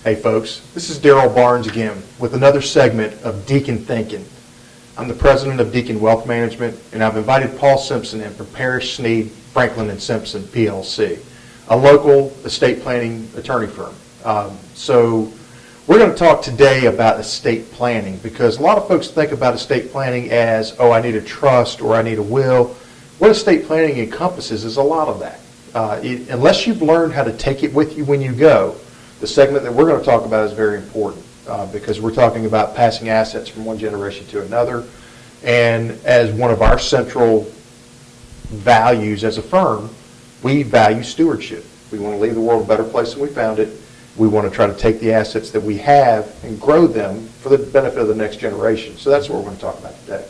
Hey folks, this is Daryl Barnes again with another segment of Deacon Thinking. I'm the president of Deacon Wealth Management, and I've invited Paul Simpson in from Parrish, Snead, Franklin and Simpson, PLC, a local estate planning attorney firm. So we're going to talk today about estate planning, because a lot of folks think about estate planning as, oh, I need a trust or I need a will. What estate planning encompasses is a lot of that. Unless you've learned how to take it with you when you go, the segment that we're going to talk about is very important because we're talking about passing assets from one generation to another. And as one of our central values as a firm, we value stewardship. We want to leave the world a better place than we found it. We want to try to take the assets that we have and grow them for the benefit of the next generation. So that's what we're going to talk about today.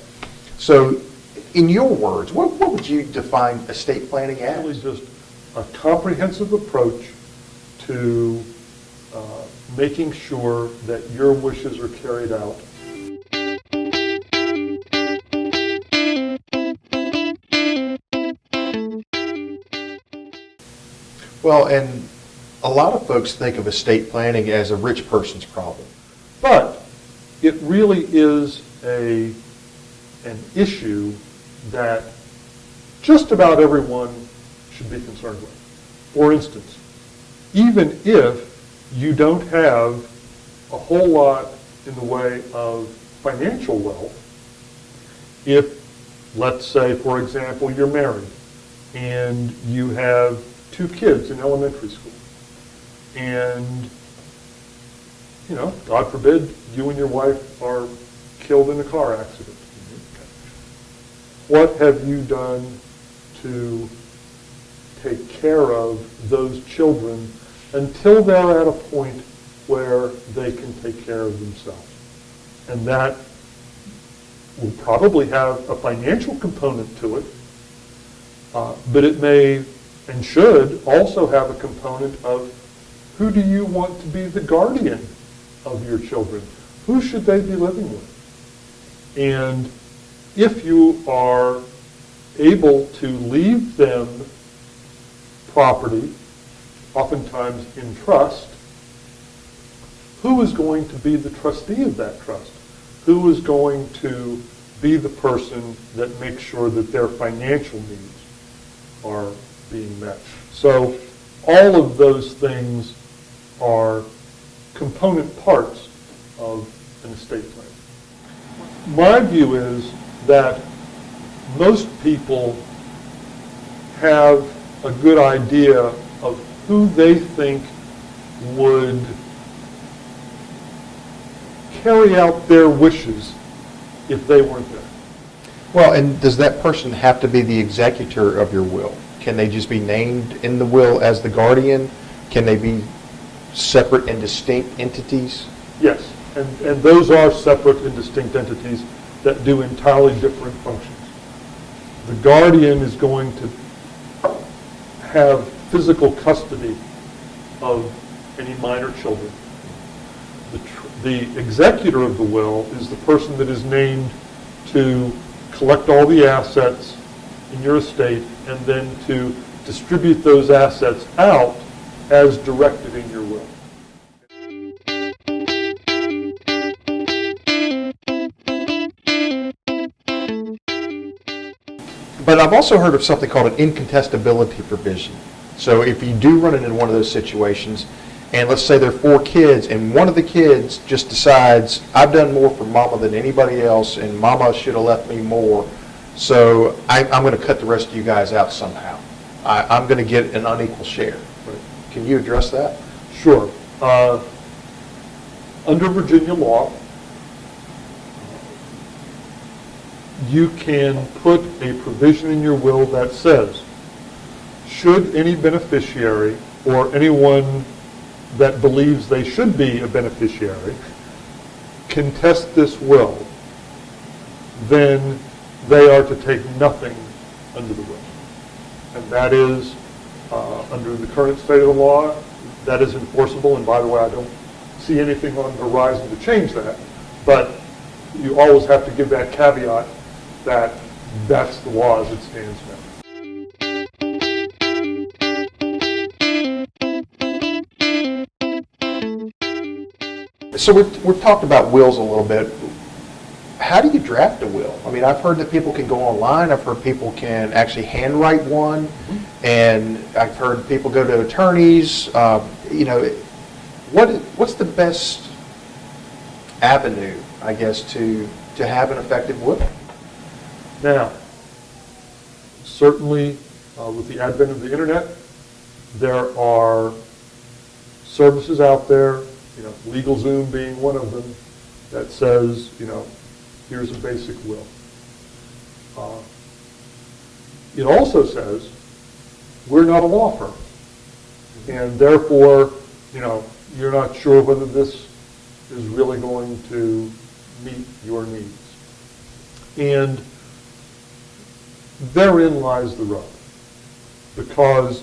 So in your words, what would you define estate planning as? Really just a comprehensive approach to making sure that your wishes are carried out. Well, and a lot of folks think of estate planning as a rich person's problem. But it really is an issue that just about everyone should be concerned with. For instance, even if you don't have a whole lot in the way of financial wealth, if, let's say, for example, you're married and you have 2 kids in elementary school, and, you know, God forbid, you and your wife are killed in a car accident. What have you done to take care of those children until they're at a point where they can take care of themselves? And that will probably have a financial component to it, but it may and should also have a component of who do you want to be the guardian of your children? Who should they be living with? And if you are able to leave them property, oftentimes in trust, who is going to be the trustee of that trust? Who is going to be the person that makes sure that their financial needs are being met? So all of those things are component parts of an estate plan. My view is that most people have a good idea of who they think would carry out their wishes if they weren't there. Well, and does that person have to be the executor of your will? Can they just be named in the will as the guardian? Can they be separate and distinct entities? Yes, and those are separate and distinct entities that do entirely different functions. The guardian is going to have physical custody of any minor children. The executor of the will is the person that is named to collect all the assets in your estate and then to distribute those assets out as directed in your will. But I've also heard of something called an incontestability provision. So if you do run into one of those situations, and let's say there are 4 kids, and one of the kids just decides, I've done more for mama than anybody else, and mama should have left me more, so I'm going to cut the rest of you guys out somehow. I'm going to get an unequal share. Can you address that? Sure. Under Virginia law, you can put a provision in your will that says, should any beneficiary or anyone that believes they should be a beneficiary contest this will, then they are to take nothing under the will. And that is, under the current state of the law, that is enforceable. And by the way, I don't see anything on the horizon to change that. But you always have to give that caveat that that's the law as it stands now. So we've talked about wills a little bit. How do you draft a will? I mean, I've heard that people can go online. I've heard people can actually handwrite one, and I've heard people go to attorneys. What's the best avenue, I guess, to have an effective will? Now, certainly with the advent of the internet, there are services out there, LegalZoom being one of them, that says, here's a basic will. It also says, we're not a law firm, and therefore, you're not sure whether this is really going to meet your needs. And therein lies the rub, because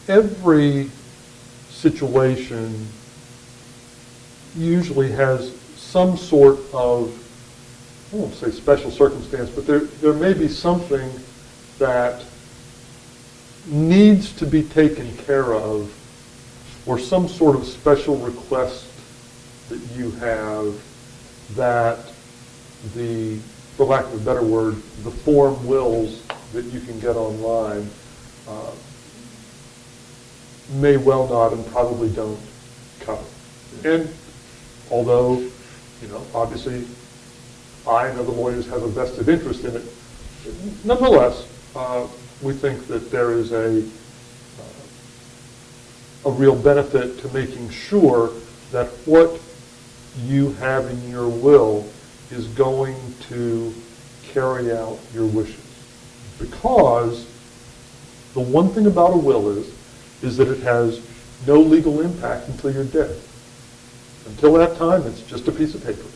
every situation usually has some sort of, I won't say special circumstance, but there may be something that needs to be taken care of, or some sort of special request that you have that for lack of a better word, the form wills that you can get online may well not and probably don't cover. And although, obviously I and other lawyers have a vested interest in it, nonetheless, we think that there is a real benefit to making sure that what you have in your will is going to carry out your wishes. Because the one thing about a will is that it has no legal impact until you're dead. Until that time, it's just a piece of paper.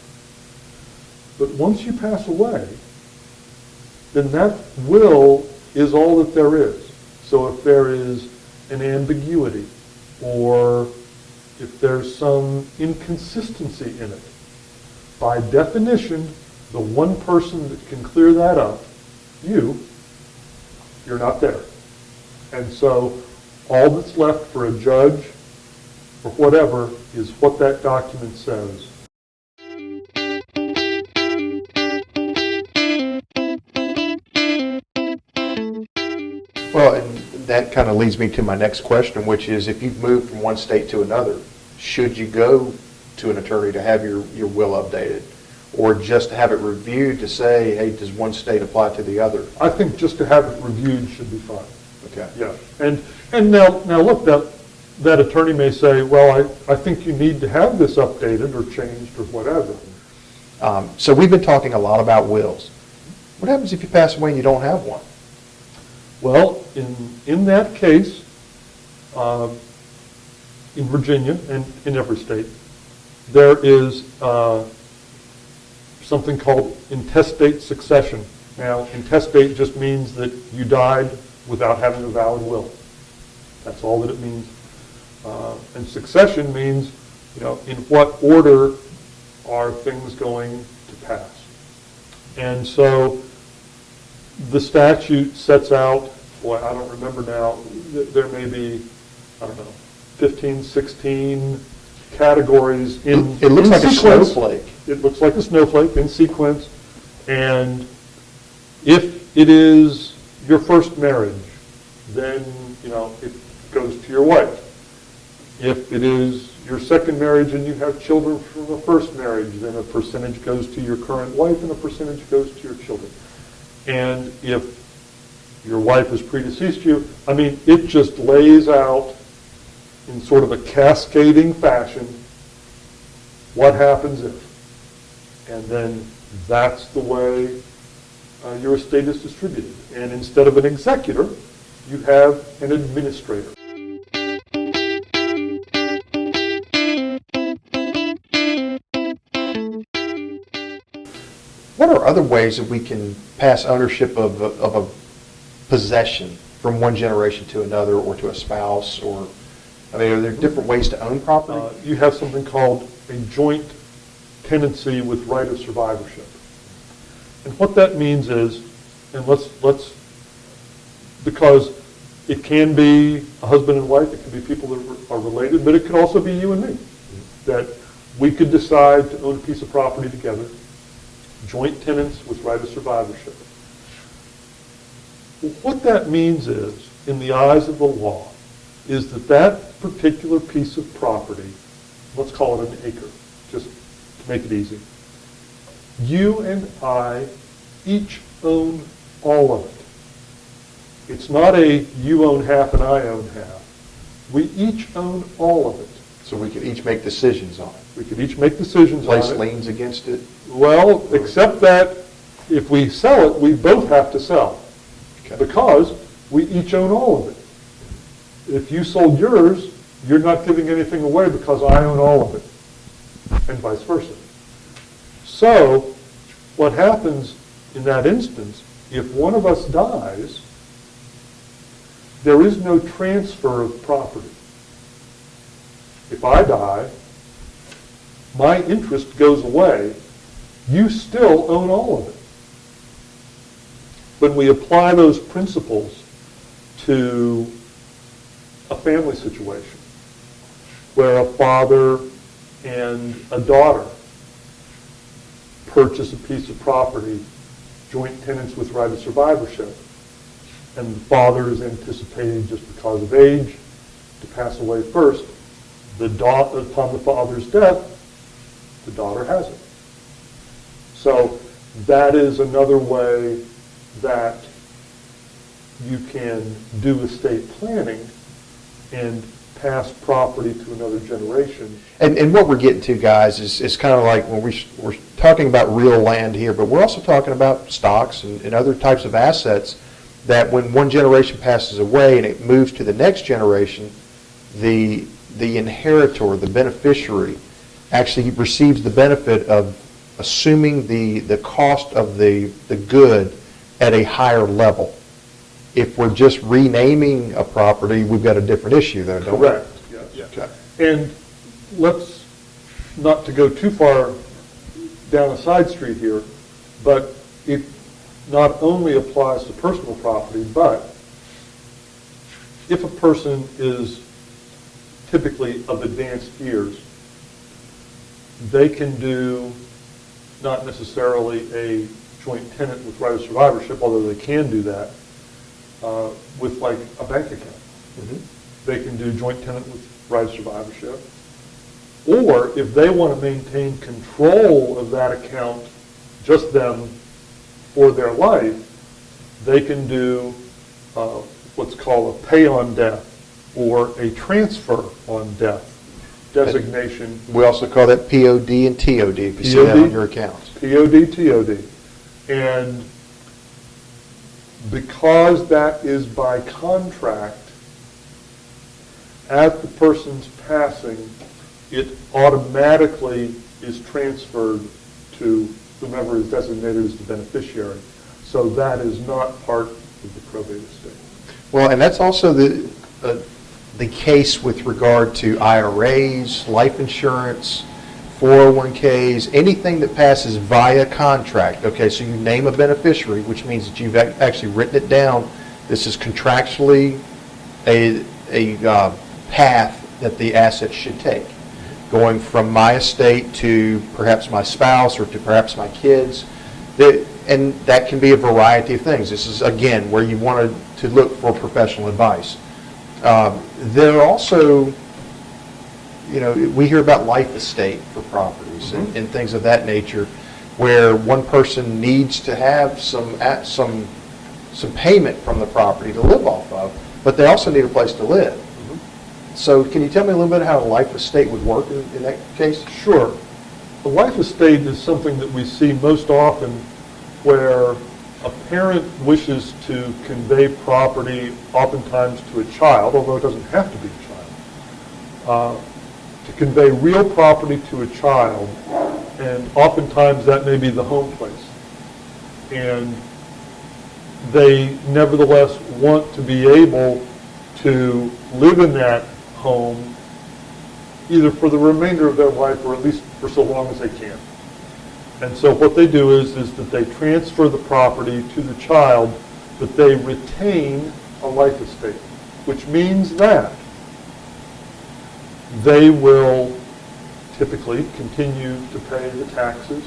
But once you pass away, then that will is all that there is. So if there is an ambiguity, or if there's some inconsistency in it, by definition, the one person that can clear that up, you're not there. And so all that's left for a judge or whatever is what that document says. Well, and that kind of leads me to my next question, which is, if you've moved from one state to another, should you go to an attorney to have your will updated, or just to have it reviewed to say, hey, does one state apply to the other? I think just to have it reviewed should be fine. Okay. Yeah. And now look, that attorney may say, well, I think you need to have this updated or changed or whatever. So we've been talking a lot about wills. What happens if you pass away and you don't have one? Well, in that case, in Virginia and in every state, there is something called intestate succession. Now, intestate just means that you died without having a valid will. That's all that it means. And succession means, in what order are things going to pass. And so the statute sets out, I don't remember now, there may be, 15, 16 categories in It looks like sequence. a snowflake. It looks like a snowflake in sequence. And if it is your first marriage, then, it goes to your wife. If it is your second marriage and you have children from a first marriage, then a percentage goes to your current wife and a percentage goes to your children. And if your wife has predeceased you, it just lays out in sort of a cascading fashion what happens if. And then that's the way your estate is distributed. And instead of an executor, you have an administrator. What are other ways that we can pass ownership of a possession from one generation to another, or to a spouse, or, are there different ways to own property? You have something called a joint tenancy with right of survivorship. And what that means is, and let's because it can be a husband and wife, it can be people that are related, but it could also be you and me. That We could decide to own a piece of property together, joint tenants with right of survivorship. What that means is, in the eyes of the law, is that that particular piece of property, let's call it an acre, just to make it easy, you and I each own all of it. It's not a you own half and I own half. We each own all of it. So we could each make decisions on it. We could each make decisions on Place it. liens against it. Well, except that if we sell it, we both have to sell. Okay. Because we each own all of it. If you sold yours, you're not giving anything away because I own all of it, and vice versa. So what happens in that instance, if one of us dies, there is no transfer of property. If I die, my interest goes away. You still own all of it. When we apply those principles to a family situation where a father and a daughter purchase a piece of property, joint tenants with right of survivorship, and the father is anticipating, just because of age, to pass away first, upon the father's death, the daughter has it. So that is another way that you can do estate planning and pass property to another generation. And what we're getting to, guys, is kind of like when we're talking about real land here, but we're also talking about stocks and other types of assets that when one generation passes away and it moves to the next generation, the inheritor, the beneficiary, actually receives the benefit of assuming the cost of the good at a higher level. If we're just renaming a property, we've got a different issue there, don't we? Correct, yes. Okay. And let's, not to go too far down a side street here, but it not only applies to personal property, but if a person is typically of advanced years, they can do not necessarily a joint tenant with right of survivorship, although they can do that, with like a bank account. Mm-hmm. They can do joint tenant with right of survivorship. Or if they want to maintain control of that account, just them, for their life, they can do what's called a pay on death or a transfer on death designation. We also call that POD and TOD if you see that on your accounts. POD, TOD. And because that is by contract, at the person's passing, it automatically is transferred to whomever is designated as the beneficiary. So that is not part of the probate estate. Well, and that's also the case with regard to IRAs, life insurance, 401ks, anything that passes via contract. Okay, so you name a beneficiary, which means that you've actually written it down. This is contractually a path that the asset should take, going from my estate to perhaps my spouse or to perhaps my kids. And that can be a variety of things. This is, again, where you want to look for professional advice. There are also, we hear about life estate for properties and things of that nature, where one person needs to have some payment from the property to live off of, but they also need a place to live. So can you tell me a little bit how a life estate would work in that case? Sure. A life estate is something that we see most often where a parent wishes to convey property oftentimes to a child, although it doesn't have to be a child, to convey real property to a child, and oftentimes that may be the home place. And they nevertheless want to be able to live in that home either for the remainder of their life or at least for so long as they can. And so what they do is that they transfer the property to the child, but they retain a life estate, which means that they will typically continue to pay the taxes,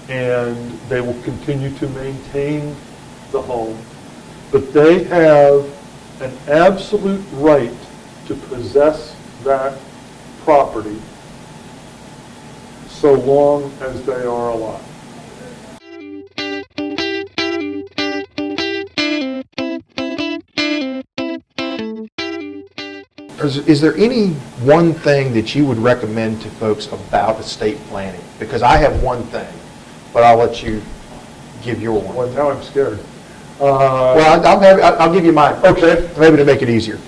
and they will continue to maintain the home, but they have an absolute right to possess that property so long as they are alive. Is there any one thing that you would recommend to folks about estate planning? Because I have one thing, but I'll let you give your one. Well, now I'm scared. Well, I'll give you mine. Okay. Maybe to make it easier.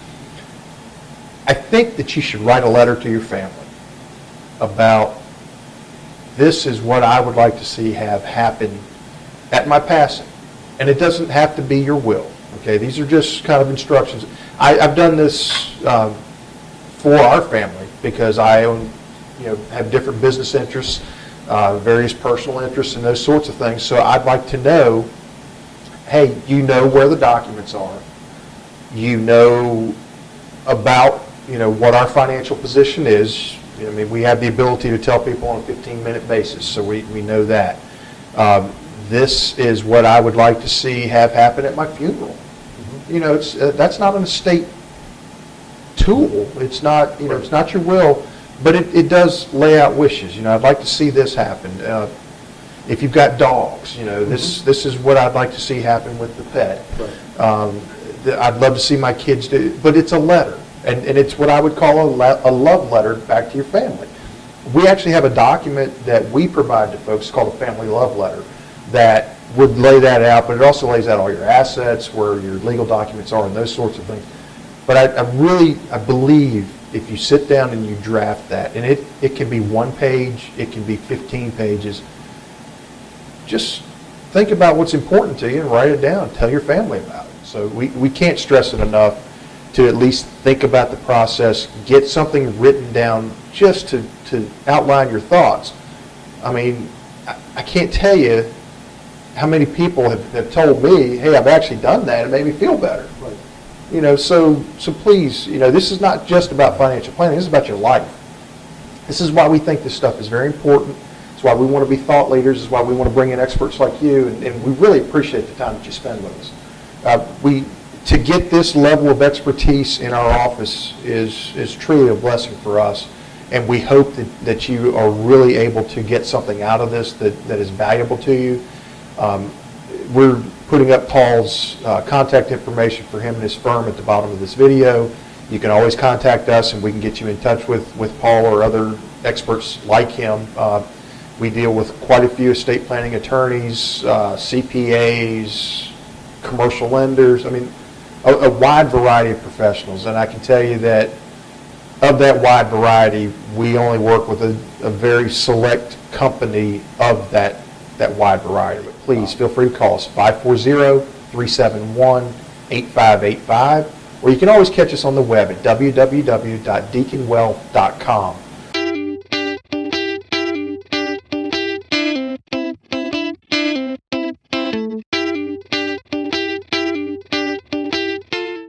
I think that you should write a letter to your family about, this is what I would like to see have happen at my passing. And it doesn't have to be your will. Okay, these are just kind of instructions. I've done this for our family because I own, have different business interests, various personal interests, and those sorts of things. So I'd like to know, hey, you know where the documents are. You know about, what our financial position is. I mean, we have the ability to tell people on a 15-minute basis, so we know that. This is what I would like to see have happen at my funeral. Mm-hmm. That's not an estate tool. It's not, it's not your will, but it does lay out wishes. I'd like to see this happen. If you've got dogs, mm-hmm. this is what I'd like to see happen with the pet. Right. I'd love to see my kids do, but it's a letter, and it's what I would call a love letter back to your family. We actually have a document that we provide to folks called a family love letter that would lay that out, but it also lays out all your assets, where your legal documents are, and those sorts of things. But I believe if you sit down and you draft that, and it can be 1 page, it can be 15 pages, just think about what's important to you and write it down. Tell your family about it. So we can't stress it enough to at least think about the process, get something written down just to outline your thoughts. I mean, I can't tell you how many people have told me, hey, I've actually done that, it made me feel better. Right. So please, this is not just about financial planning, this is about your life. This is why we think this stuff is very important. It's why we want to be thought leaders. It's why we want to bring in experts like you, and we really appreciate the time that you spend with us. To get this level of expertise in our office is truly a blessing for us, and we hope that you are really able to get something out of this that is valuable to you. We're putting up Paul's contact information for him and his firm at the bottom of this video. You can always contact us, and we can get you in touch with Paul or other experts like him. We deal with quite a few estate planning attorneys, CPAs, commercial lenders. I mean, a wide variety of professionals. And I can tell you that of that wide variety, we only work with a very select company of that wide variety. But please feel free to call us, 540-371-8585, or you can always catch us on the web at www.deaconwealth.com.